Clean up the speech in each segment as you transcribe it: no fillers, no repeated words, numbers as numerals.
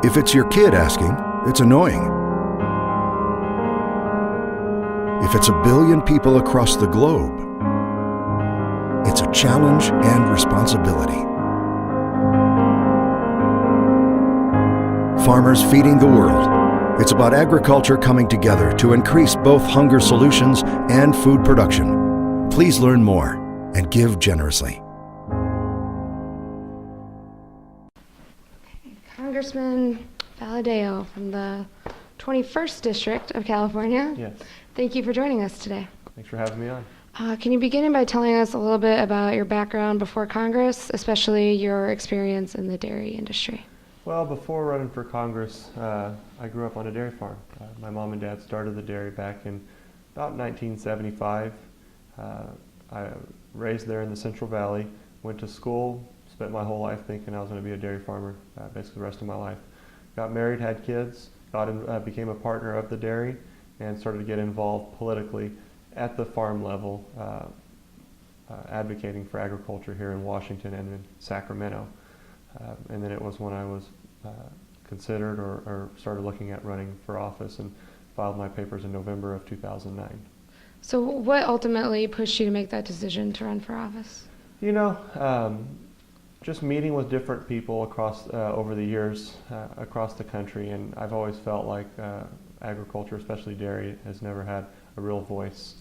If it's your kid asking, it's annoying. If it's a billion people across the globe, it's a challenge and responsibility. Farmers feeding the world. It's about agriculture coming together to increase both hunger solutions and food production. Please learn more and give generously. Congressman Valadao from the 21st District of California. Yes. Thank you for joining us today. Thanks for having me on. Can you begin by telling us a little bit about your background before Congress, especially your experience in the dairy industry? Well, before running for Congress, I grew up on a dairy farm. My mom and dad started the dairy back in about 1975. I raised there in the Central Valley, went to school, spent my whole life thinking I was going to be a dairy farmer, basically the rest of my life. Got married, had kids, became a partner of the dairy, and started to get involved politically at the farm level, advocating for agriculture here in Washington and in Sacramento. And then it was when I was considered or started looking at running for office and filed my papers in November of 2009. So what ultimately pushed you to make that decision to run for office? You know, just meeting with different people across over the years across the country, and I've always felt like agriculture, especially dairy, has never had a real voice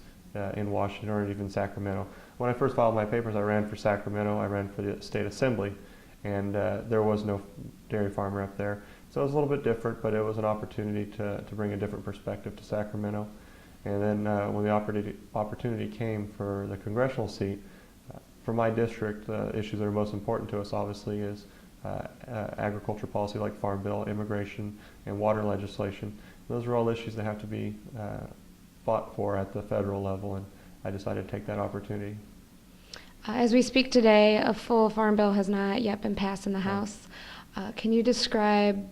in Washington or even Sacramento. When I first filed my papers, I ran for Sacramento. I ran for the state assembly, and there was no dairy farmer up there. So it was a little bit different, but it was an opportunity to bring a different perspective to Sacramento. And then when the opportunity came for the congressional seat, for my district, the issues that are most important to us obviously is agriculture policy like Farm Bill, immigration, and water legislation. Those are all issues that have to be fought for at the federal level, and I decided to take that opportunity. As we speak today, a full farm bill has not yet been passed in the House. Can you describe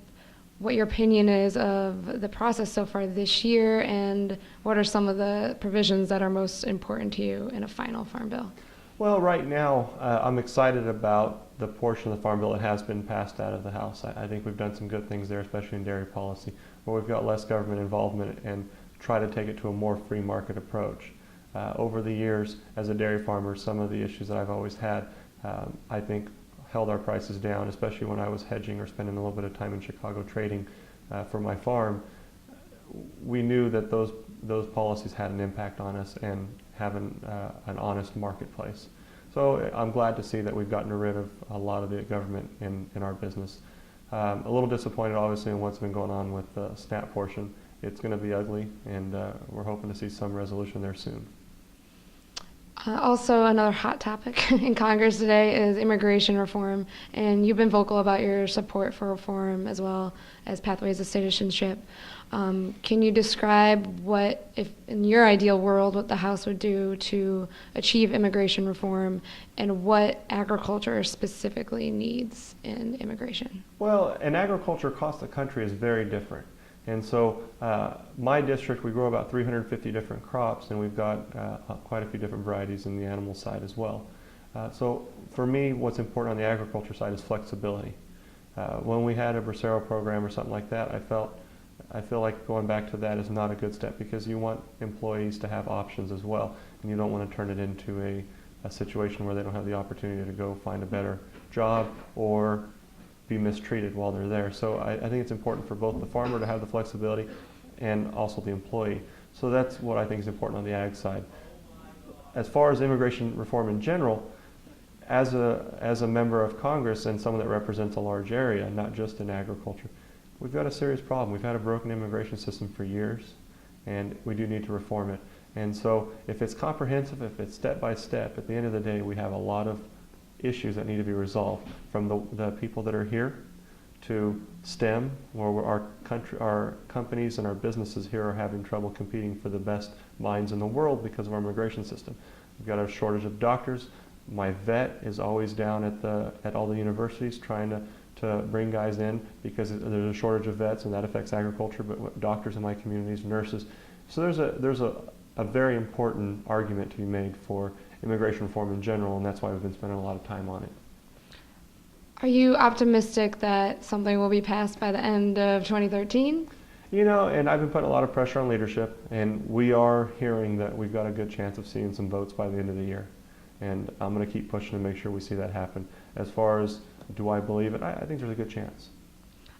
what your opinion is of the process so far this year, and what are some of the provisions that are most important to you in a final farm bill? Well, right now, I'm excited about the portion of the Farm Bill that has been passed out of the House. I think we've done some good things there, especially in dairy policy, where we've got less government involvement and try to take it to a more free market approach. Over the years, as a dairy farmer, some of the issues that I've always had, I think, held our prices down, especially when I was hedging or spending a little bit of time in Chicago trading for my farm. We knew that those policies had an impact on us and having an honest marketplace. So I'm glad to see that we've gotten rid of a lot of the government in our business. A little disappointed obviously in what's been going on with the SNAP portion. It's going to be ugly, and we're hoping to see some resolution there soon. Also, another hot topic in Congress today is immigration reform, and you've been vocal about your support for reform as well as pathways to citizenship. Can you describe what, if in your ideal world, what the House would do to achieve immigration reform, and what agriculture specifically needs in immigration? Well, an agriculture across the country is very different. And so my district, we grow about 350 different crops, and we've got quite a few different varieties in the animal side as well. So for me, what's important on the agriculture side is flexibility. When we had a Bracero program or something like that, I feel like going back to that is not a good step, because you want employees to have options as well, and you don't want to turn it into a situation where they don't have the opportunity to go find a better job or be mistreated while they're there. So I think it's important for both the farmer to have the flexibility and also the employee. So that's what I think is important on the ag side. As far as immigration reform in general, as a member of Congress and someone that represents a large area, not just in agriculture, we've got a serious problem. We've had a broken immigration system for years, and we do need to reform it. And so if it's comprehensive, if it's step by step, at the end of the day, we have a lot of issues that need to be resolved, from the people that are here to STEM, where our companies and our businesses here are having trouble competing for the best minds in the world because of our immigration system. We've got a shortage of doctors. My vet is always down at all the universities trying to bring guys in, because there's a shortage of vets, and that affects agriculture, but doctors in my communities, nurses. So there's a very important argument to be made for immigration reform in general, and that's why we've been spending a lot of time on it. Are you optimistic that something will be passed by the end of 2013? You know, and I've been putting a lot of pressure on leadership, and we are hearing that we've got a good chance of seeing some votes by the end of the year. And I'm going to keep pushing to make sure we see that happen. As far as do I believe it, I think there's a good chance.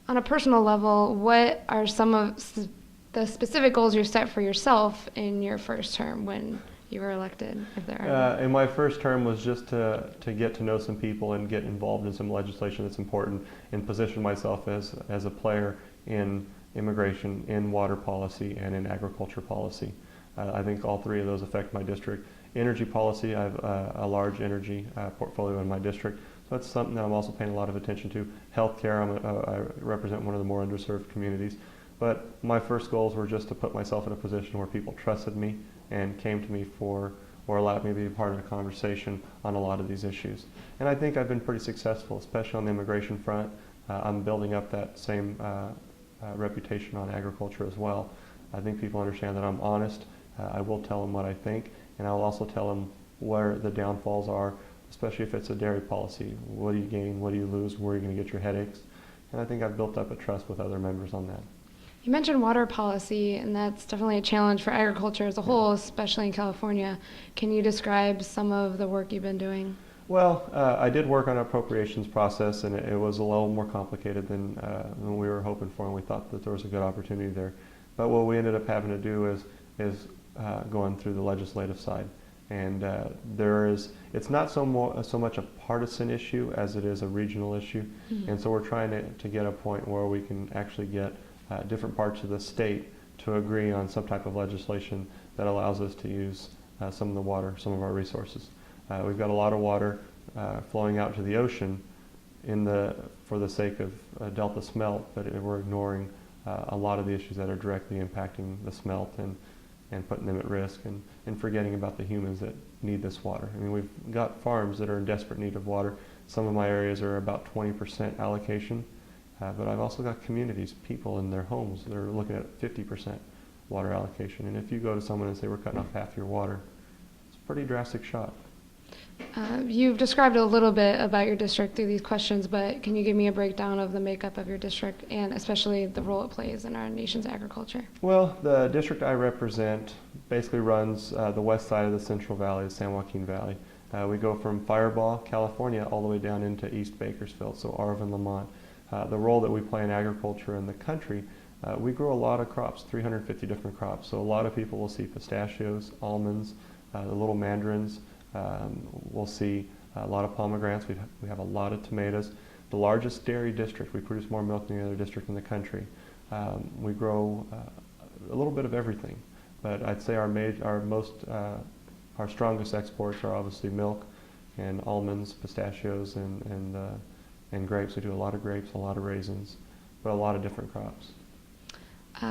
On a personal level, what are some of the specific goals you set for yourself in your first term when you were elected, if there are? In my first term was just to get to know some people and get involved in some legislation that's important and position myself as a player in immigration, in water policy, and in agriculture policy. I think all three of those affect my district. Energy policy, I have a large energy portfolio in my district, so that's something that I'm also paying a lot of attention to. Healthcare, I represent one of the more underserved communities. But my first goals were just to put myself in a position where people trusted me and came to me or allowed me to be a part of a conversation on a lot of these issues. And I think I've been pretty successful, especially on the immigration front. I'm building up that same reputation on agriculture as well. I think people understand that I'm honest. I will tell them what I think, and I'll also tell them where the downfalls are, especially if it's a dairy policy. What do you gain? What do you lose? Where are you going to get your headaches? And I think I've built up a trust with other members on that. You mentioned water policy, and that's definitely a challenge for agriculture as a whole, especially in California. Can you describe some of the work you've been doing? Well, I did work on an appropriations process, and it was a little more complicated than we were hoping for, and we thought that there was a good opportunity there. But what we ended up having to do is going through the legislative side. And it's not so much a partisan issue as it is a regional issue. Mm-hmm. And so we're trying to get a point where we can actually get different parts of the state to agree on some type of legislation that allows us to use some of the water, some of our resources. We've got a lot of water flowing out to the ocean for the sake of delta smelt, but we're ignoring a lot of the issues that are directly impacting the smelt and putting them at risk and forgetting about the humans that need this water. I mean, we've got farms that are in desperate need of water. Some of my areas are about 20% allocation, but I've also got communities, people in their homes that are looking at 50% water allocation. And if you go to someone and say, we're cutting off half your water, it's a pretty drastic shot. You've described a little bit about your district through these questions, but can you give me a breakdown of the makeup of your district and especially the role it plays in our nation's agriculture? Well, the district I represent basically runs the west side of the Central Valley, the San Joaquin Valley. We go from Firebaugh, California, all the way down into East Bakersfield, so Arvin, Lamont. The role that we play in agriculture in the country, we grow a lot of crops, 350 different crops. So a lot of people will see pistachios, almonds, the little mandarins. We'll see a lot of pomegranates. We have a lot of tomatoes. The largest dairy district, we produce more milk than any other district in the country. We grow a little bit of everything, but I'd say our strongest exports are obviously milk and almonds, pistachios, and grapes. We do a lot of grapes, a lot of raisins, but a lot of different crops.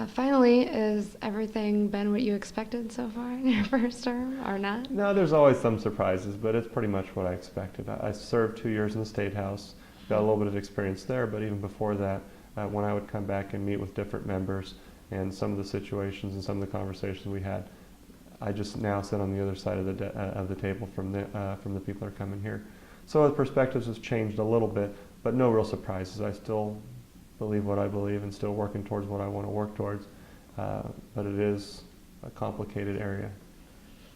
Finally, has everything been what you expected so far in your first term, or not? No, there's always some surprises, but it's pretty much what I expected. I served 2 years in the State House, got a little bit of experience there, but even before that, when I would come back and meet with different members and some of the situations and some of the conversations we had, I just now sit on the other side of the table from the people that are coming here. So the perspectives has changed a little bit, but no real surprises. I still believe what I believe and still working towards what I want to work towards, but it is a complicated area.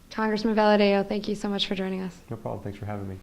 Congressman Valadao, thank you so much for joining us. No problem. Thanks for having me.